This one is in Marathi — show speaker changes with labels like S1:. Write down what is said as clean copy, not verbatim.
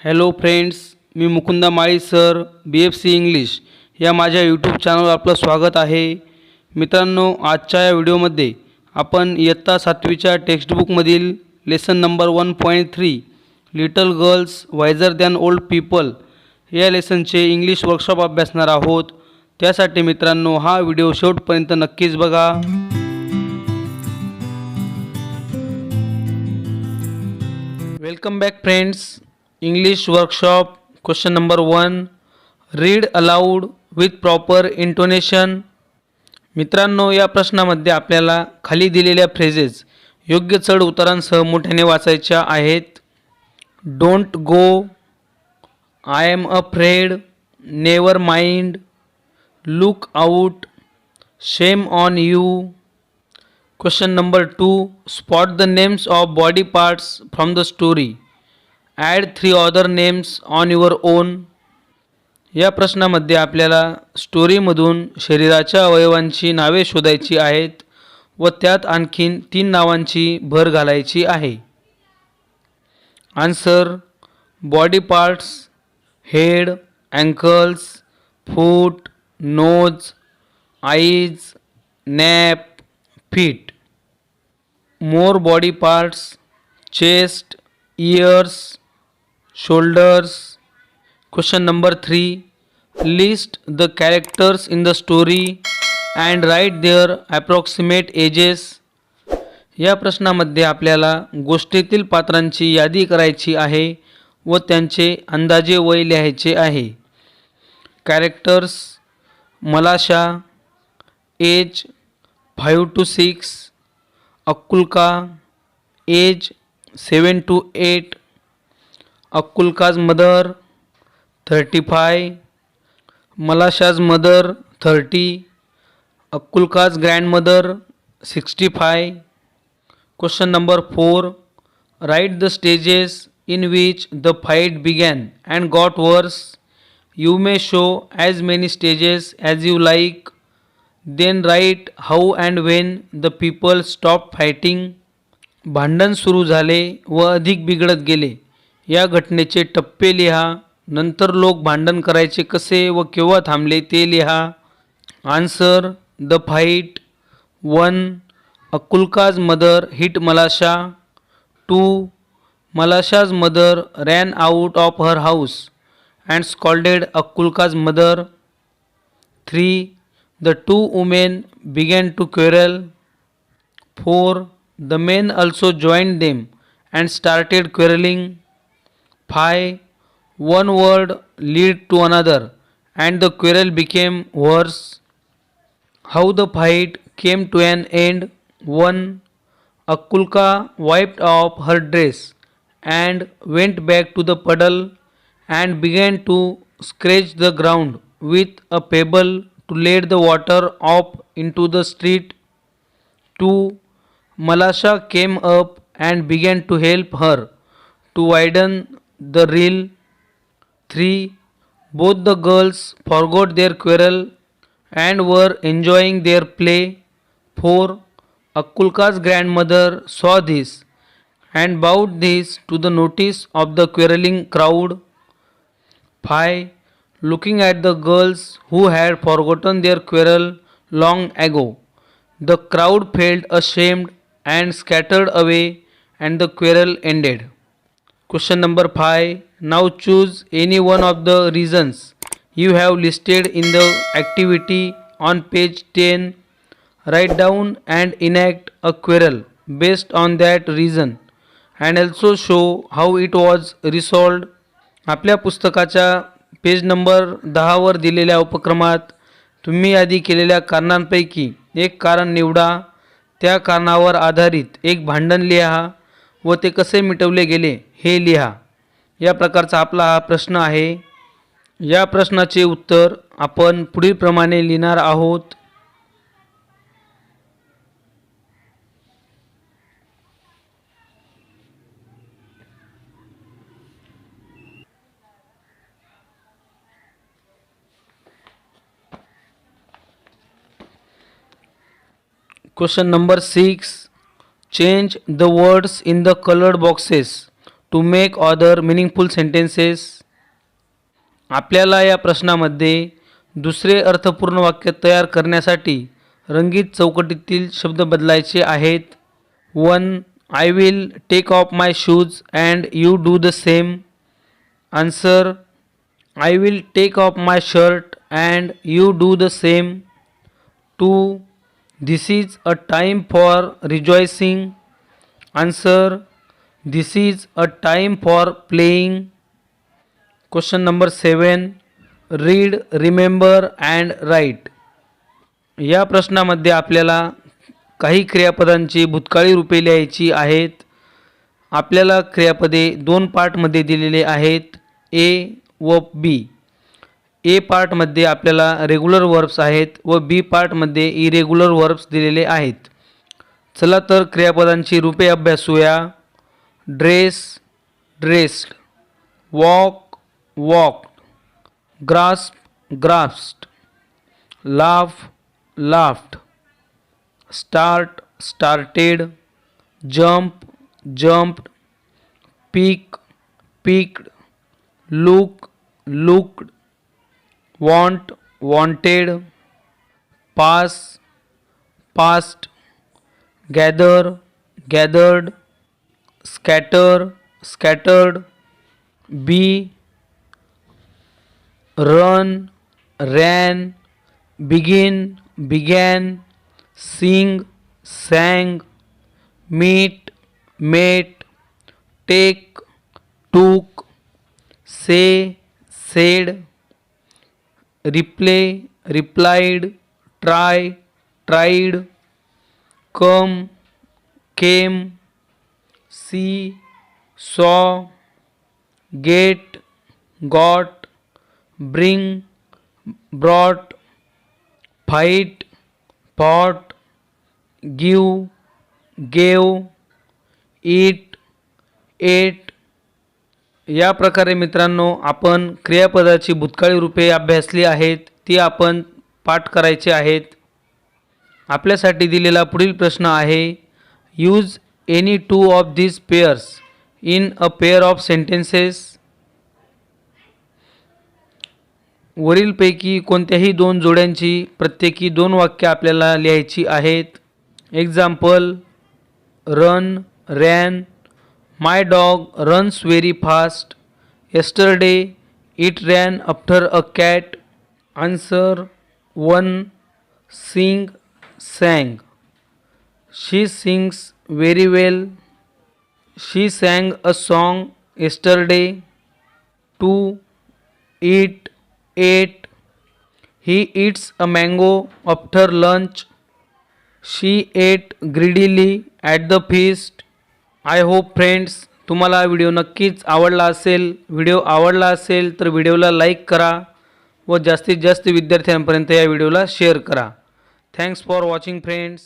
S1: हॅलो फ्रेंड्स, मी मुकुंदा माळी सर BFC इंग्लिश या माझ्या यूट्यूब चॅनलवर आपलं स्वागत आहे. मित्रांनो, आजच्या या व्हिडिओमध्ये आपण इयत्ता 7वीच्या टेक्स्टबुकमधील lesson number 1.3 little girls wiser than old people या लेसनचे इंग्लिश वर्कशॉप अभ्यासणार आहोत. त्यासाठी मित्रांनो हा व्हिडिओ शेवटपर्यंत नक्कीच बघा. Welcome back friends. English workshop question number 1. Read aloud with proper intonation. मित्रांनो, या प्रश्नामध्ये आपल्याला खाली दिलेल्या फ्रेजेस योग्य चढ उतारांसह मोठ्याने वाचायच्या आहेत. Don't go, I am afraid, never mind, look out, shame on you. Question number 2. Spot the names of body parts from the story. Add 3 other names on your own. या प्रश्नामध्ये आपल्याला स्टोरीमधून शरीराच्या अवयवांची नावे शोधायची आहेत व त्यात आणखीन 3 नावांची भर घालायची आहे. Answer: body parts, head, ankles, foot, nose, eyes, nape, feet. More body parts: chest, ears, shoulders. Question number 3. List the characters in the story and write their approximate ages. या प्रश्नामध्ये आपल्याला गोष्टीतील पात्रांची यादी करायची आहे व त्यांचे अंदाजे वय लिहायचे आहे. Characters: Malasha, age 5 to 6, Akulka, age 7 to 8, Akulka's mother 35, Malasha's mother 30, Akulka's grandmother 65. Question number 4. Write the stages in which the fight began and got worse. You may show as many stages as you like. Then write how and when the people stop fighting. भांडण सुरू झाले व अधिक बिघडत गेले या घटनेचे टप्पे लिहा. नंतर लोक भांडण करायचे कसे व केव्हा थांबले ते लिहा. Answer: the fight. 1. Akulka's mother hit Malasha. 2. Malasha's mother ran out of her house and scolded Akulka's mother. 3. The 2 women began to quarrel. 4. The men also joined them and started quarreling. 5. One word led to another and the quarrel became worse. How the fight came to an end. 1. Akkulka wiped off her dress and went back to the puddle and began to scratch the ground with a pebble to let the water off into the street. 2. Malasha came up and began to help her to widen the rill. 3. Both the girls forgot their quarrel and were enjoying their play. 4. Akkulka's grandmother saw this and brought this to the notice of the quarreling crowd. 5. Looking at the girls who had forgotten their quarrel long ago, the crowd felt ashamed and scattered away and the quarrel ended. Question number 5. Now choose any one of the reasons you have listed in the activity on page 10. Write down and enact a quarrel based on that reason and also show how it was resolved. आपल्या पुस्तकाच्या पेज नंबर 10 वर दिलेल्या उपक्रमात तुम्ही आधी केलेल्या कारणांपैकी एक कारण निवडा. त्या कारणावर आधारित एक भांडण लिहा व ते कसे मिटवले गेले हे लिहा. या प्रकारचा आपला हा प्रश्न आहे. या प्रश्नाचे उत्तर आपण पुढील प्रमाणे लिहिणार आहोत. Question number 6. Change the words in the colored boxes to make other meaningful sentences. आपल्याला या प्रश्नामध्ये दुसरे अर्थपूर्ण वाक्य तयार करण्यासाठी रंगीत चौकटीतील शब्द बदलायचे आहेत. 1. I will take off my shoes and you do the same. Answer. I will take off my shirt and you do the same. 2. This is a time for rejoicing. Answer. This is a time for playing. Question number 7. Read, remember and write. या प्रश्नामध्ये आपल्याला काही क्रियापदांची भूतकाळी रूपे लिहायची आहेत. आपल्याला क्रियापदे 2 पार्टमध्ये दिलेले आहेत, ए व बी. ए पार्टमध्ये आपल्याला रेग्युलर वर्ब्स आहेत व बी पार्टमध्ये इरेग्युलर वर्ब्स दिलेले आहेत. चला तर क्रियापदांची रूपे अभ्यासूया. Dress, dressed. Walk, walked. Grasp, grasped. Laugh, laughed. Start, started. Jump, jumped. Pick, picked. Look, looked. want, wanted. pass, passed. gather, gathered. scatter, scattered. be, run, ran. begin, began. sing, sang. meet, met. take, took. say, said. replay, replied. try, tried. come, came. see, saw. get, got. bring, brought. fight, fought. give, gave. eat, ate. या प्रकारे मित्रांनो आपण क्रियापदाची भूतकाळी रूपे अभ्यासली आहेत, ती आपण पाठ करायचे आहेत. आपल्यासाठी दिलेला पुढील प्रश्न आहे, use any 2 of these pairs in a pair of sentences. वरीलपैकी कोणत्याही 2 जोड्यांची प्रत्येकी 2 वाक्य आपल्याला लिहायची आहेत. Example, run, ran. My dog runs very fast. Yesterday it ran after a cat. Answer. 1. Sing, sang. She sings very well. She sang a song yesterday. 2. eat, ate. He eats a mango after lunch. She ate greedily at the feast. I hope friends तुम्हाला व्हिडिओ नक्कीच आवडला असेल. व्हिडिओ आवडला असेल तर व्हिडिओला लाईक करा व जास्तीत जास्त विद्यार्थ्यांपर्यंत या व्हिडिओला शेअर करा. Thanks for watching friends.